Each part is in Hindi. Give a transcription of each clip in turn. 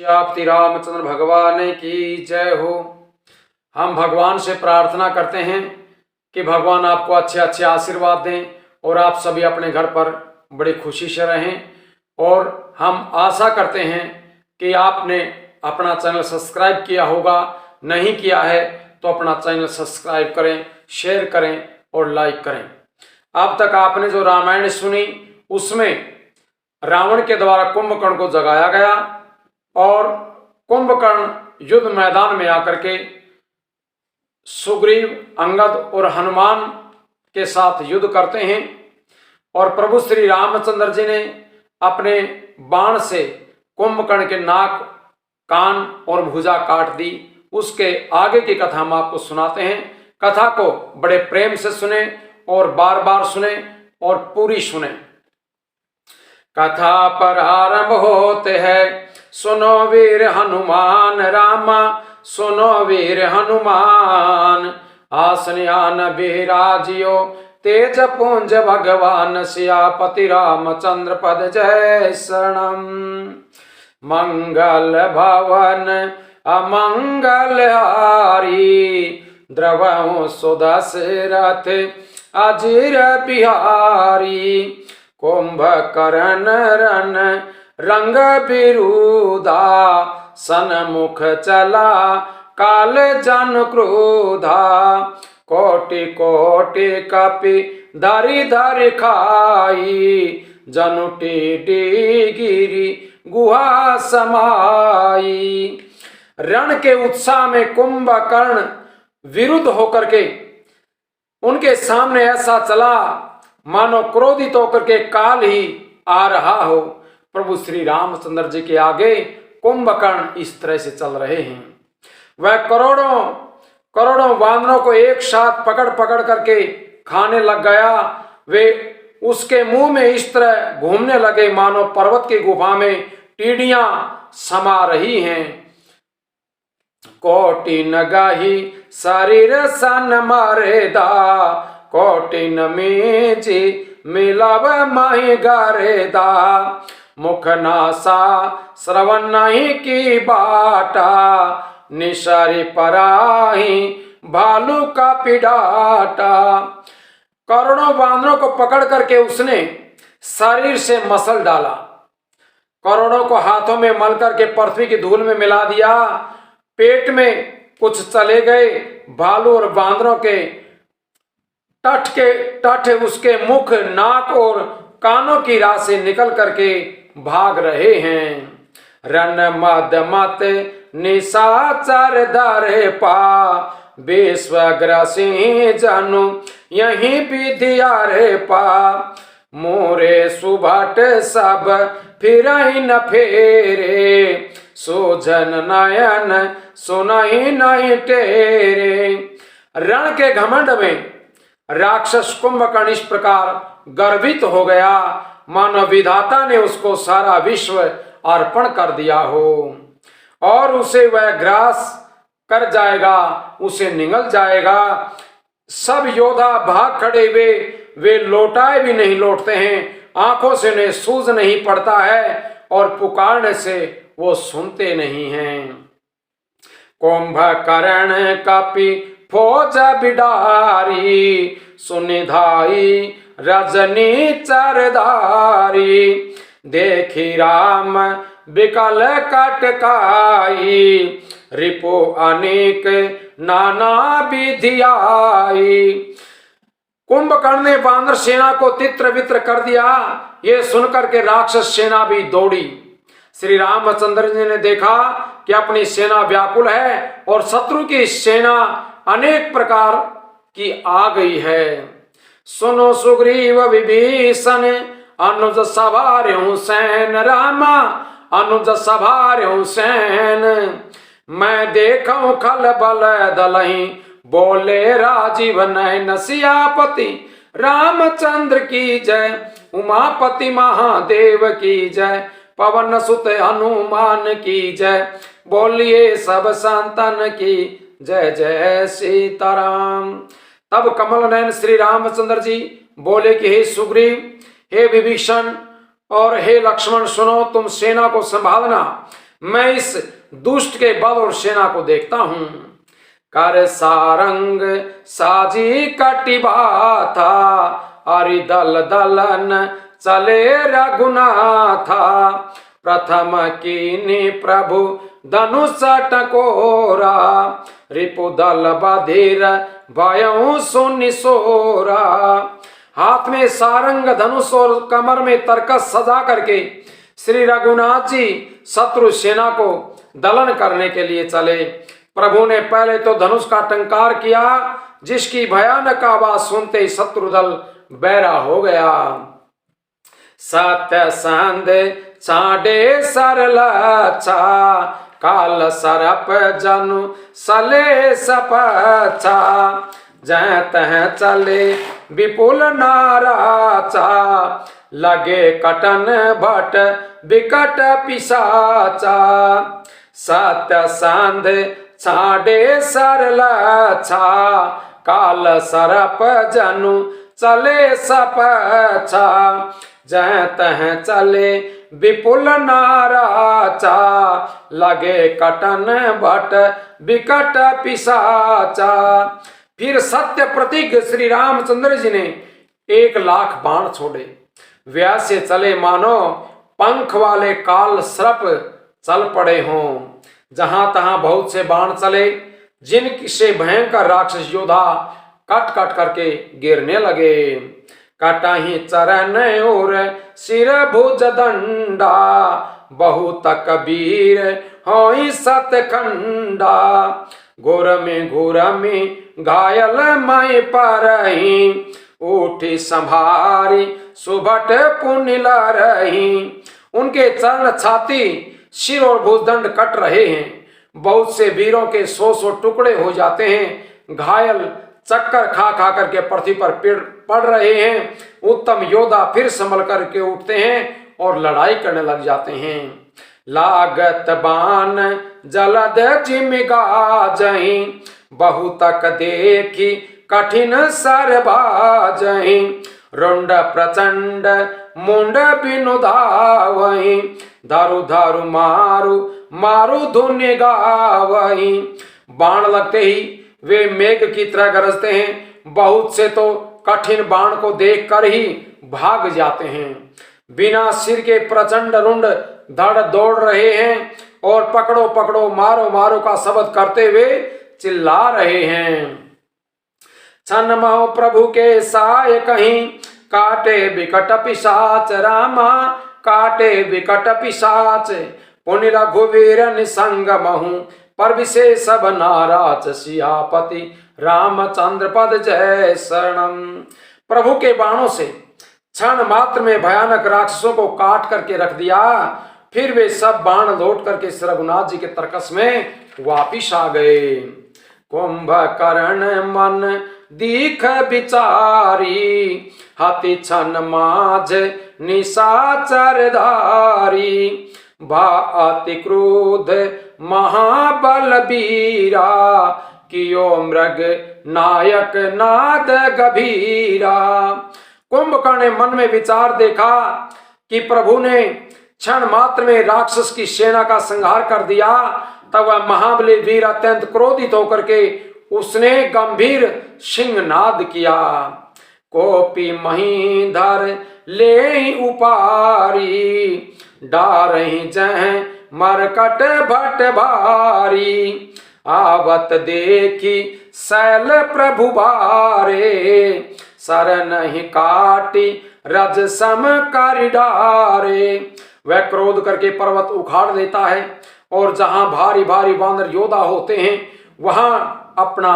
श्री रामचंद्र भगवान की जय हो। हम भगवान से प्रार्थना करते हैं कि भगवान आपको अच्छे अच्छे आशीर्वाद दें और आप सभी अपने घर पर बड़ी खुशी से रहें। और हम आशा करते हैं कि आपने अपना चैनल सब्सक्राइब किया होगा, नहीं किया है तो अपना चैनल सब्सक्राइब करें, शेयर करें और लाइक करें। अब तक आपने जो रामायण सुनी उसमें रावण के द्वारा कुंभकर्ण को जगाया गया और कुंभकर्ण युद्ध मैदान में आकर के सुग्रीव, अंगद और हनुमान के साथ युद्ध करते हैं और प्रभु श्री रामचंद्र जी ने अपने बाण से कुंभकर्ण के नाक, कान और भुजा काट दी। उसके आगे की कथा हम आपको सुनाते हैं। कथा को बड़े प्रेम से सुने और बार बार सुने और पूरी सुने। कथा पर आरंभ होते हैं, सुनो वीर हनुमान रामा, सुनो वीर हनुमान। आसनियान बिराजियो तेज पुंज भगवान, सियापति रामचंद्र पद जय शरणम। मंगल भवन अमंगल हारी, द्रवहु सुदशरथ अजीर बिहारी। कुंभकर्ण रन रंग बिरुदा, सन्मुख चला काल जन क्रोधा। कोटि कोटि कपि धरि धरि खाई, जनुटी गिरी गुहा समाई। रण के उत्साह में कुंभकर्ण विरुद्ध होकर के उनके सामने ऐसा चला मानो क्रोधित होकर के काल ही आ रहा हो। प्रभु श्री रामचंद्र जी के आगे कुंभकर्ण इस तरह से चल रहे हैं। वह करोड़ों करोड़ों वानरों को एक साथ पकड़ पकड़ करके खाने लग गया। वे उसके मुंह में इस तरह घूमने लगे मानो पर्वत की गुफा में टीडियां समा रही हैं। कोटि न गाही शरीर सन मारेदा, कोटि न मीजी मिलाव माही गारेदा। मुख नासा श्रवण नहीं की बाटा, निशारी पराही भालू का पिडाटा। करोड़ों बांदरों को पकड़ करके उसने शरीर से मसल डाला, करोड़ों को हाथों में मल करके पृथ्वी की धूल में मिला दिया। पेट में कुछ चले गए। भालू और बांदरों के टठ उसके मुख, नाक और कानों की राह से निकल करके भाग रहे हैं। रन मद मत निशाचर दरे पा, विश्वग्रसी जनु यही विधिया रे पा। मोरे सुभट सब फिर न फेरे, सोजन नयन सुनहि नहीं टेरे। रण के घमंड में राक्षस कुंभकर्ण इस प्रकार गर्वित हो गया मानो विधाता ने उसको सारा विश्व अर्पण कर दिया हो और उसे वह ग्रास कर जाएगा, उसे निगल जाएगा। सब योद्धा भाग खड़े हुए, वे लौटाए भी नहीं लौटते हैं, आंखों से उन्हें सूझ नहीं पड़ता है और पुकारने से वो सुनते नहीं हैं। कुंभकर्ण कपि फौज बिडारी, सुनिधाई रजनी चरधारी। देखी राम बिकल कटकाई, रिपु अनेक नाना विधियाई। कुंभकर्ण ने बानर सेना को तित्र वित्र कर दिया। ये सुनकर के राक्षस सेना भी दौड़ी। श्री रामचंद्र जी ने देखा कि अपनी सेना व्याकुल है और शत्रु की सेना अनेक प्रकार की आ गई है। सुनो सुग्रीव विभीषण, अनुज सवार्यों सैन रामा, अनुज सवार्यों सैन। मैं देखूं खल बल दलहि, बोले राजीव नयन सियापति रामचंद्र की जय। उमापति महादेव की जय, पवन सुत हनुमान की जय। बोलिए सब संतन की जय जय सीताराम। तब कमल नयन श्री रामचंद्र जी बोले कि हे सुग्रीव, हे विभीषण और हे लक्ष्मण, सुनो, तुम सेना को संभालना। मैं इस दुष्ट के बल और सेना को देखता हूं। कर सारंग साजी कटिबा था, अरि दल दलन चले रघुनाथा। प्रथम कीनी प्रभु धनुष टकोरा, रिपु दल बधिर भयउ सुनिसोरा। हाथ में सारंग धनुष और कमर में तरकस सजा करके श्री रघुनाथ जी शत्रु सेना को दलन करने के लिए चले। प्रभु ने पहले तो धनुष का टंकार किया, जिसकी भयानक आवाज सुनते ही शत्रु दल बैरा हो गया। सत्य संध चाडे सरलच्छा, काल सरप जनु सले सपच्छा। जह तह चले विपुल नाराचा, लगे कटन भट विकट पिशाचा। सत्य संध छाडे सरलच्छा, काल सरप जनु चले सपच्छा। जह तह चले विपुल नाराचा, लगे कटन भट विकट पिशाचा। फिर सत्य प्रतिज्ञ श्री रामचंद्र जी ने 1,00,000 बाण छोड़े। व्यास से चले मानो पंख वाले काल सर्प चल पड़े हों। जहां तहां बहुत से बाण चले, जिनसे भयंकर राक्षस योद्धा कट कट करके गिरने लगे। कटाही चरण और सिर भुज दंडा, बहुत कबीर होई सतखंडा। घोर में घायल मैं परही, उठी संभारी सुभट पुनिल रही। उनके चरण छाती सिर और भुजदंड कट रहे हैं। बहुत से वीरों के 100 टुकड़े हो जाते हैं। घायल चक्कर खा खा करके पृथ्वी पर पड़ रहे हैं। उत्तम योद्धा फिर संभल करके उठते हैं और लड़ाई करने लग जाते हैं। लागत बाण जलद जिमिगा जहीं, बहुतक देखी कठिन सर बाजहीं। रुंड प्रचंड मुंड बिनु धावहीं, धारु धारु मारु मारु धुनि गावहीं। बाण लगते ही वे मेघ की तरह गरजते हैं। बहुत से तो कठिन बाण को देखकर ही भाग जाते हैं। बिना सिर के प्रचंड रुंड धड़ दौड़ रहे हैं और पकड़ो पकड़ो मारो मारो का शब्द करते हुए चिल्ला रहे हैं। छन महो प्रभु के साय कहीं, काटे विकट पिशाच रामा, काटे विकट पिशाच। पुनि रघुवीर निसंग महु, पर विशेष नाराज सियापति रामचंद्र पद जय शरणम। प्रभु के बाणों से क्षण मात्र में भयानक राक्षसों को काट करके रख दिया। फिर वे सब बाण लौट करके श्री रघुनाथ जी के तरकस में वापिस आ गए। कुंभकर्ण मन दीख विचारी, हाथी छन माझ निशाचर धारी। भा अति क्रोध महाबल बीरा, कियो मृग नायक नाद गभीरा। कुंभकर्ण ने मन में विचार देखा कि प्रभु ने क्षण मात्र में राक्षस की सेना का संहार कर दिया। तब वह महाबली वीर अत्यंत क्रोधित होकर के उसने गंभीर सिंहनाद किया। कोपी महीधर ले उपारी, डारही जह मरकट भट भारी। आवत देखी शैल प्रभु बारे, सर नहीं काटी रज सम कर डारे। वह क्रोध करके पर्वत उखाड़ देता है और जहां भारी भारी वानर योद्धा होते हैं वहां अपना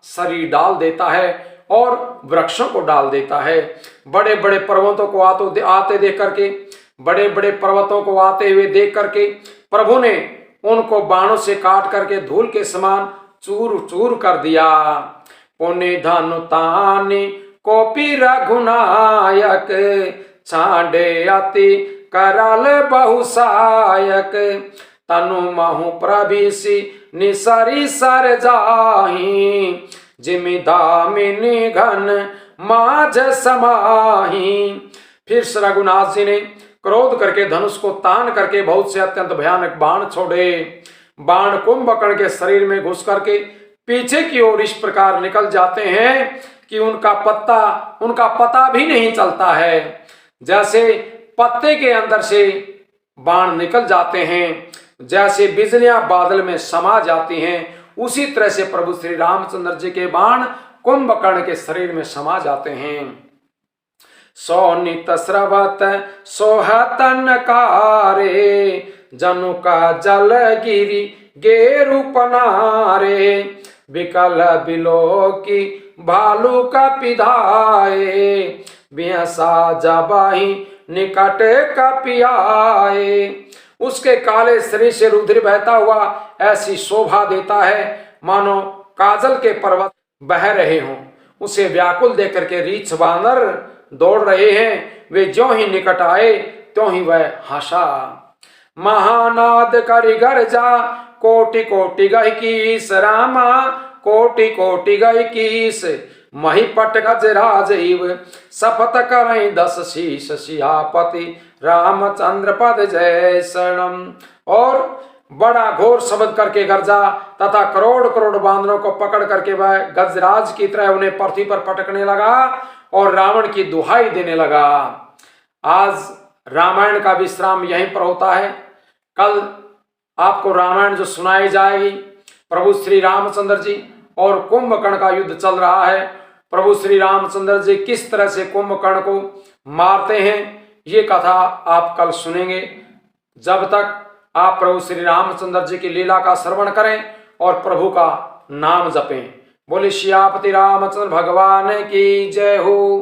शरीर डाल देता है और वृक्षों को डाल देता है। बड़े बड़े पर्वतों को आते देख करके, बड़े बड़े पर्वतों को आते हुए देख करके प्रभु ने उनको बाणों से काट करके धूल के समान चूर चूर कर दिया। पुनि धनु तानि कोपी रघुनायक, छांडे अति कराल बहुसायक। तनु महु प्रभिसी निसरी सर जाही, जिमि दामिनी घन माझ समाही। फिर रघुनाथ जी ने क्रोध करके धनुष को तान करके बहुत से अत्यंत भयानक बाण छोड़े। बाण कुंभकर्ण के शरीर में घुस करके पीछे की ओर इस प्रकार निकल जाते हैं कि उनका पता भी नहीं चलता है। जैसे पत्ते के अंदर से बाण निकल जाते हैं, जैसे बिजलियां बादल में समा जाती हैं, उसी तरह से प्रभु श्री रामचंद्र जी के बाण कुंभकर्ण के शरीर में समा जाते हैं। सोनित स्रवत सोहतन कारे, जनु का जल गिरी गेरु पनारे, विकल बिलो की भालू का पिधाए, बिहसा जबाही निकट कपियाए। उसके काले शरीर से रुधिर बहता हुआ ऐसी शोभा देता है मानो काजल के पर्वत बह रहे हों। उसे व्याकुल देकर के रीछ बानर दौड़ रहे हैं। वे ज्यों ही निकट आए त्यों ही वह हंसा। महानाद करि गर्जा, कोटि कोटि गहि कीस रामा, कोटि कोटि गहि कीस, महिपट गजराज इव शपथ करई 10 शीश, सियापति रामचंद्र पद जय शरणम। और बड़ा घोर शब्द करके गर्जा तथा करोड़ करोड़ बांदरों को पकड़ करके वह गजराज की तरह उन्हें पृथ्वी पर पटकने लगा और रावण की दुहाई देने लगा। आज रामायण का विश्राम यहीं पर होता है। कल आपको रामायण जो सुनाई जाएगी, प्रभु श्री रामचंद्र जी और कुंभकर्ण का युद्ध चल रहा है। प्रभु श्री रामचंद्र जी किस तरह से कुंभकर्ण को मारते हैं, ये कथा आप कल सुनेंगे। जब तक आप प्रभु श्री रामचंद्र जी की लीला का श्रवण करें और प्रभु का नाम जपें। बोले सियापति रामचंद्र भगवान की जय हो।